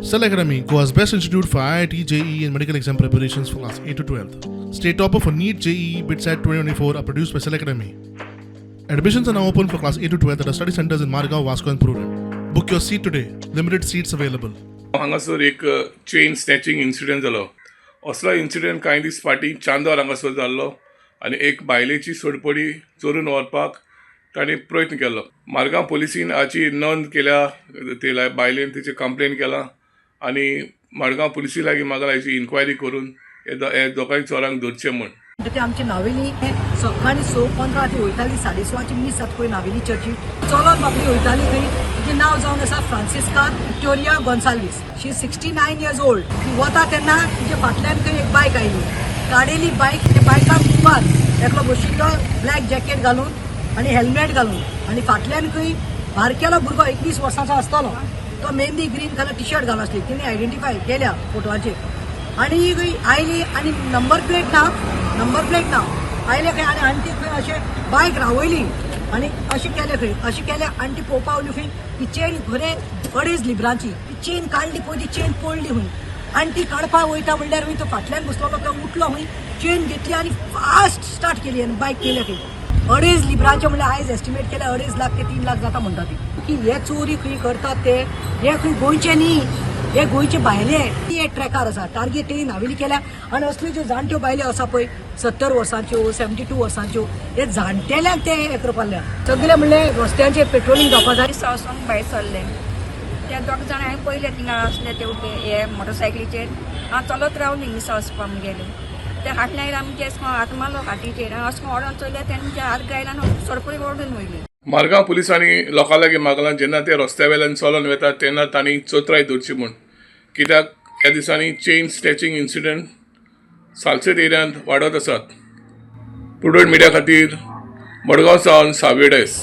Cell Academy, Goa's best institute for IIT, JEE and medical exam preparations for class 8 to 12th. State topper for NEET, JEE, BITSAT 2024 are produced by Cell Academy. Admissions are now open for class 8 to 12th at our study centers in Margao, Vasco and Prudent. Book your seat today. Limited seats available. हांगासर एक chain snatching incident जालो. असलो incident कांय दीस फाटीं चांदोर हांगासर जाल्लो आनी एक बायलेची सोडपडी चोरून व्हरपाक ताणें प्रयत्न केलो. मारगांव पुलिसीन हाची नोंद केल्या, ते बायलेन तिची कंप्लेन केला आनी मडगांव पुलिसी लागीं म्हाका हाची इन्क्वायरी करून हे दोगांय चोरांक धरचें म्हूण. ते आमची नावेली सकाळी 6:15 ती वयताली 6:30 मिस जाता पळय नावेली चर्ची चलत बाबली वयताली थंय. तिचें नांव जावन आसा फ्रांसिस्का विक्टोरिया गोन्साल्वीस. शी 69 years old. ती वता तेन्ना तिचे फाटल्यान खंय एक बायक आयली. काडेली बायक, त्या बायकाक कुंभार एकलो बशिल्लो ब्लॅक जॅकेट घालून आनी हेल्मेट घालून आनी फाटल्यान खंय बारकेलो भुरगो 21 वर्सांचो आसतलो. तो mehndi green colour T shirt घालून आसली. तिणें आयडेंटिफाय केल्या फोटोवाचेर आनी खंय आयली आनी नंबर प्लेट ना आयले खंय आनी आनी ती खंय अशें बायक रावयली आनी अशें केलें खंय अशें केलें आनी ती पळोवपा वयली खंय ती चेन खरें 2.5 लिबरांची. ती चेन काडली पळय, ती चेन पडली खंय आनी ती काडपाक वयता म्हणल्यार खंय तो फाटल्यान बसलोलो तो उठलो खंय, चेन घेतली आनी फास्ट स्टार्ट केली आनी बायक केलें खंय. 2.5 लिबरांचे म्हणल्यार आयज एस्टिमेट केल्या 2.5 लाख ते 3 लाख जाता म्हणटा ती. की हे चोरी खंय करतात ते हे खंय गोंयचे न्ही, हे गोंयचे भायले. ती एक ट्रॅकार आसा, टार्गेट तेणी नावेली केल्या आनी असल्यो ज्यो जाणट्यो बायल्यो आसा पळय 70 वर्सांच्यो 72 वर्सांच्यो हे जाणटेल्यांक ते हे करपाक सगळे म्हणले रस्त्यांचेर पेट्रोलिंग जावपा जाय. वचून भायर सरले ते दोग जाण हांवें पयले थिंगा आसले ते हे मोटरसायकलीचेर हांव चलत रावली मिसा वचपाक गेले. ते फाटल्यान आमचे हात मारलो फाटीचेर अशें ओडोन चोयले तेंचे हात गायला आनी सरपळी ओडून वयली. मारगांव पुलिसांनी लोकां लागीं मागलां जेन्ना ते रस्त्या वेल्यान चलोन वेतात तेन्ना तांणी चोत्राय धरची म्हूण. कित्याक ह्या दिसांनी चेन स्नॅचिंग इन्सिडेंट सालसेत एरियांत वाडत आसात. प्रुडंट मिडिया खातीर मडगांव सावन सावेडेस.